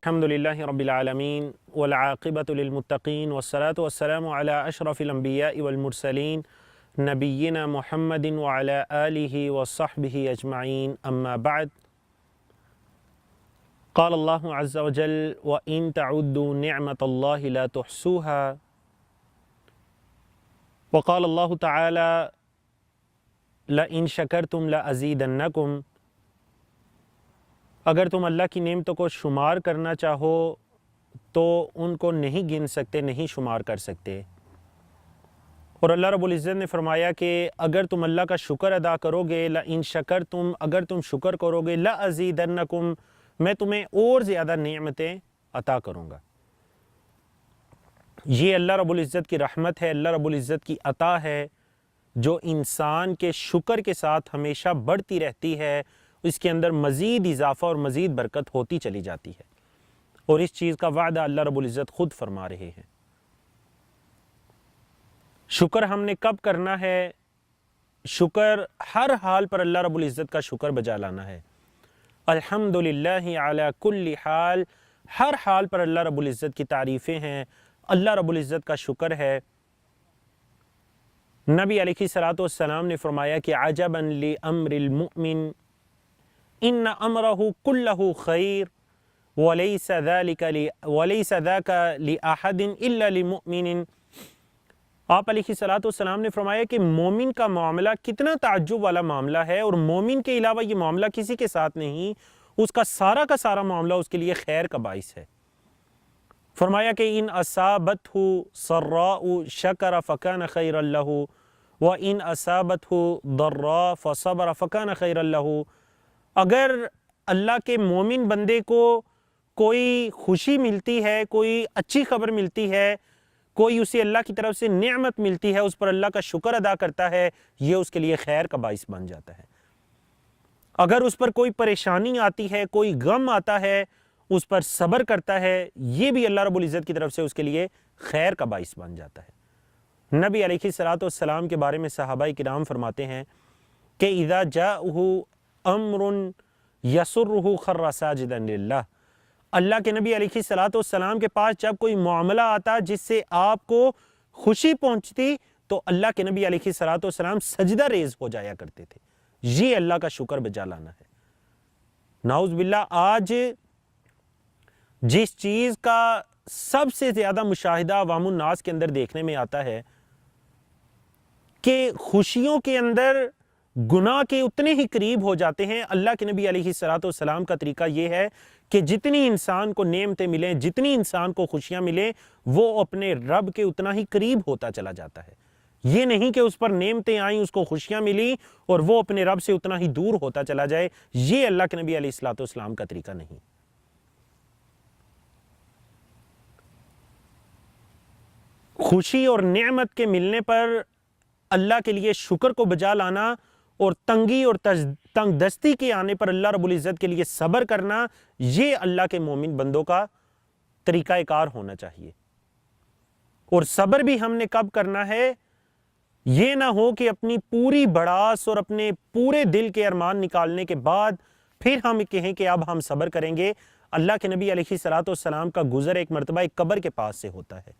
الحمد للہ رب العالمین والعاقبۃ للمتقین والصلاة والسلام علی اشرف الانبیاء والمرسلین نبینا محمد وعلی آلہ وصحبہ اجمعین اما بعد قال اللہ عز وجل وَإِن تَعُدُّوا نِعْمَةَ اللَّهِ لَا تُحْصُوهَا وقال اللہ تعالی لَإِن شَكَرْتُمْ لَأَزِيدَنَّكُمْ اگر تم اللہ کی نعمتوں کو شمار کرنا چاہو تو ان کو نہیں گن سکتے، نہیں شمار کر سکتے۔ اور اللہ رب العزت نے فرمایا کہ اگر تم اللہ کا شکر ادا کرو گے، لَإِن شَكَرْتُمْ اگر تم شکر کرو گے، لَأَزِيدَنَّكُمْ میں تمہیں اور زیادہ نعمتیں عطا کروں گا۔ یہ اللہ رب العزت کی رحمت ہے، اللہ رب العزت کی عطا ہے جو انسان کے شکر کے ساتھ ہمیشہ بڑھتی رہتی ہے، اس کے اندر مزید اضافہ اور مزید برکت ہوتی چلی جاتی ہے، اور اس چیز کا وعدہ اللہ رب العزت خود فرما رہے ہیں۔ شکر ہم نے کب کرنا ہے؟ شکر ہر حال پر اللہ رب العزت کا شکر بجا لانا ہے۔ الحمدللہ علی کل حال، ہر حال پر اللہ رب العزت کی تعریفیں ہیں، اللہ رب العزت کا شکر ہے۔ نبی علیہ الصلوۃ والسلام نے فرمایا کہ عجبا لامر المؤمن ان امرہ کلہ خیر ولیس ذاک لاحد الا لمؤمن۔ آپ علیہ الصلوۃ والسلام نے فرمایا کہ مومن کا معاملہ کتنا تعجب والا معاملہ ہے، اور مومن کے علاوہ یہ معاملہ کسی کے ساتھ نہیں، اس کا سارا معاملہ اس کے لیے خیر کا باعث ہے۔ فرمایا کہ ان اصابتہ سراء شکر فکان خیرا لہ وان اصابتہ ضراء فصبر فکان خیرا لہ۔ اگر اللہ کے مومن بندے کو کوئی خوشی ملتی ہے، کوئی اچھی خبر ملتی ہے، کوئی اسے اللہ کی طرف سے نعمت ملتی ہے، اس پر اللہ کا شکر ادا کرتا ہے، یہ اس کے لیے خیر کا باعث بن جاتا ہے۔ اگر اس پر کوئی پریشانی آتی ہے، کوئی غم آتا ہے، اس پر صبر کرتا ہے، یہ بھی اللہ رب العزت کی طرف سے اس کے لیے خیر کا باعث بن جاتا ہے۔ نبی علیہ الصلوۃ والسلام کے بارے میں صحابہ کرام فرماتے ہیں کہ اذا جاءہ امر یسرہ خر ساجدا للہ۔ اللہ کے نبی علیہ الصلوۃ والسلام کے پاس جب کوئی معاملہ آتا جس سے آپ کو خوشی پہنچتی تو اللہ کے نبی علیہ الصلوۃ والسلام سجدہ ریز ہو جایا کرتے تھے۔ یہ اللہ کا شکر بجا لانا ہے۔ نعوذ باللہ آج جس چیز کا سب سے زیادہ مشاہدہ عوام الناس کے اندر دیکھنے میں آتا ہے کہ خوشیوں کے اندر گناہ کے اتنے ہی قریب ہو جاتے ہیں۔ اللہ کے نبی علیہ الصلوۃ والسلام کا طریقہ یہ ہے کہ جتنی انسان کو نعمتیں ملیں، جتنی انسان کو خوشیاں ملیں، وہ اپنے رب کے اتنا ہی قریب ہوتا چلا جاتا ہے۔ یہ نہیں کہ اس پر نعمتیں آئیں، اس کو خوشیاں ملی اور وہ اپنے رب سے اتنا ہی دور ہوتا چلا جائے، یہ اللہ کے نبی علیہ الصلوۃ والسلام کا طریقہ نہیں۔ خوشی اور نعمت کے ملنے پر اللہ کے لیے شکر کو بجا لانا اور تنگی اور تنگ دستی کے آنے پر اللہ رب العزت کے لیے صبر کرنا، یہ اللہ کے مومن بندوں کا طریقہ کار ہونا چاہیے۔ اور صبر بھی ہم نے کب کرنا ہے؟ یہ نہ ہو کہ اپنی پوری بڑاس اور اپنے پورے دل کے ارمان نکالنے کے بعد پھر ہم کہیں کہ اب ہم صبر کریں گے۔ اللہ کے نبی علیہ الصلوۃ والسلام کا گزر ایک مرتبہ ایک قبر کے پاس سے ہوتا ہے۔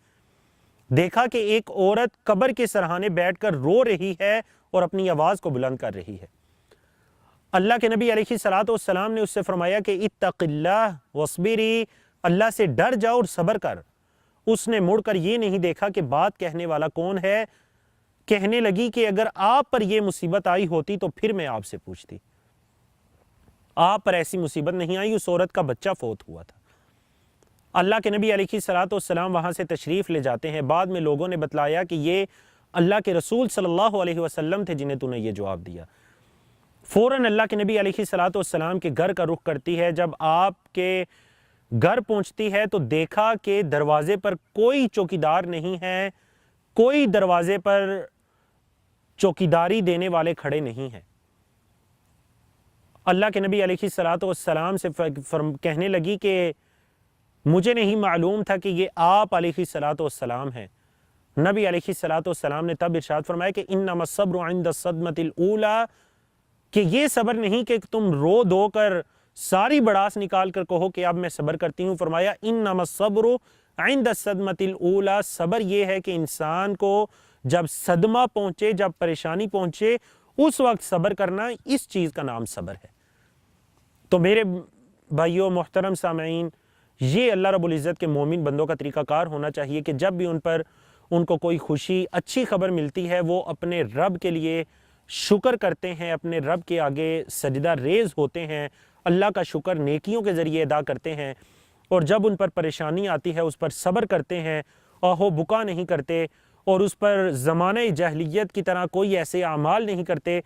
دیکھا کہ ایک عورت قبر کے سرہانے بیٹھ کر رو رہی ہے اور اپنی آواز کو بلند کر رہی ہے۔ اللہ کے نبی علیہ الصلوۃ والسلام نے اس سے فرمایا کہ اتق اللہ واصبری، اللہ سے ڈر جاؤ اور صبر کر۔ اس نے مڑ کر یہ نہیں دیکھا کہ بات کہنے والا کون ہے۔ کہنے لگی کہ اگر آپ پر یہ مصیبت آئی ہوتی تو پھر میں آپ سے پوچھتی۔ آپ پر ایسی مصیبت نہیں آئی، اس عورت کا بچہ فوت ہوا تھا۔ اللہ کے نبی علیہ الصلوۃ والسلام وہاں سے تشریف لے جاتے ہیں۔ بعد میں لوگوں نے بتلایا کہ یہ اللہ کے رسول صلی اللہ علیہ وسلم تھے جنہیں تو نے یہ جواب دیا۔ فوراً اللہ کے نبی علیہ الصلوۃ والسلام کے گھر کا رخ کرتی ہے۔ جب آپ کے گھر پہنچتی ہے تو دیکھا کہ دروازے پر کوئی چوکیدار نہیں ہے، کوئی دروازے پر چوکیداری دینے والے کھڑے نہیں ہیں۔ اللہ کے نبی علیہ الصلوۃ والسلام سے کہنے لگی کہ مجھے نہیں معلوم تھا کہ یہ آپ علیہ الصلوۃ والسلام ہیں۔ نبی علیہ الصلوۃ والسلام نے تب ارشاد فرمایا کہ انما الصبر عند الصدمۃ الاولی، کہ یہ صبر نہیں کہ تم رو دو کر ساری بڑاس نکال کر کہو کہ اب میں صبر کرتی ہوں۔ فرمایا انما الصبر عند الصدمۃ الاولی، صبر یہ ہے کہ انسان کو جب صدمہ پہنچے، جب پریشانی پہنچے، اس وقت صبر کرنا، اس چیز کا نام صبر ہے۔ تو میرے بھائیوں محترم سامعین، یہ اللہ رب العزت کے مومن بندوں کا طریقہ کار ہونا چاہیے کہ جب بھی ان کو کوئی خوشی، اچھی خبر ملتی ہے، وہ اپنے رب کے لیے شکر کرتے ہیں، اپنے رب کے آگے سجدہ ریز ہوتے ہیں، اللہ کا شکر نیکیوں کے ذریعے ادا کرتے ہیں، اور جب ان پر پریشانی آتی ہے اس پر صبر کرتے ہیں، آہو بکا نہیں کرتے، اور اس پر زمانہ جاہلیت کی طرح کوئی ایسے اعمال نہیں کرتے،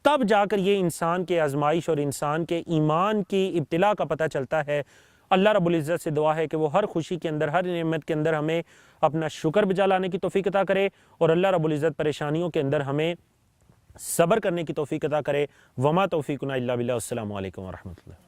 تب جا کر یہ انسان کے آزمائش اور انسان کے ایمان کی ابتلا کا پتہ چلتا ہے۔ اللہ رب العزت سے دعا ہے کہ وہ ہر خوشی کے اندر، ہر نعمت کے اندر ہمیں اپنا شکر بجا لانے کی توفیق عطا کرے، اور اللہ رب العزت پریشانیوں کے اندر ہمیں صبر کرنے کی توفیق عطا کرے۔ وما توفیقنا الا باللہ۔ السلام علیکم ورحمۃ اللہ۔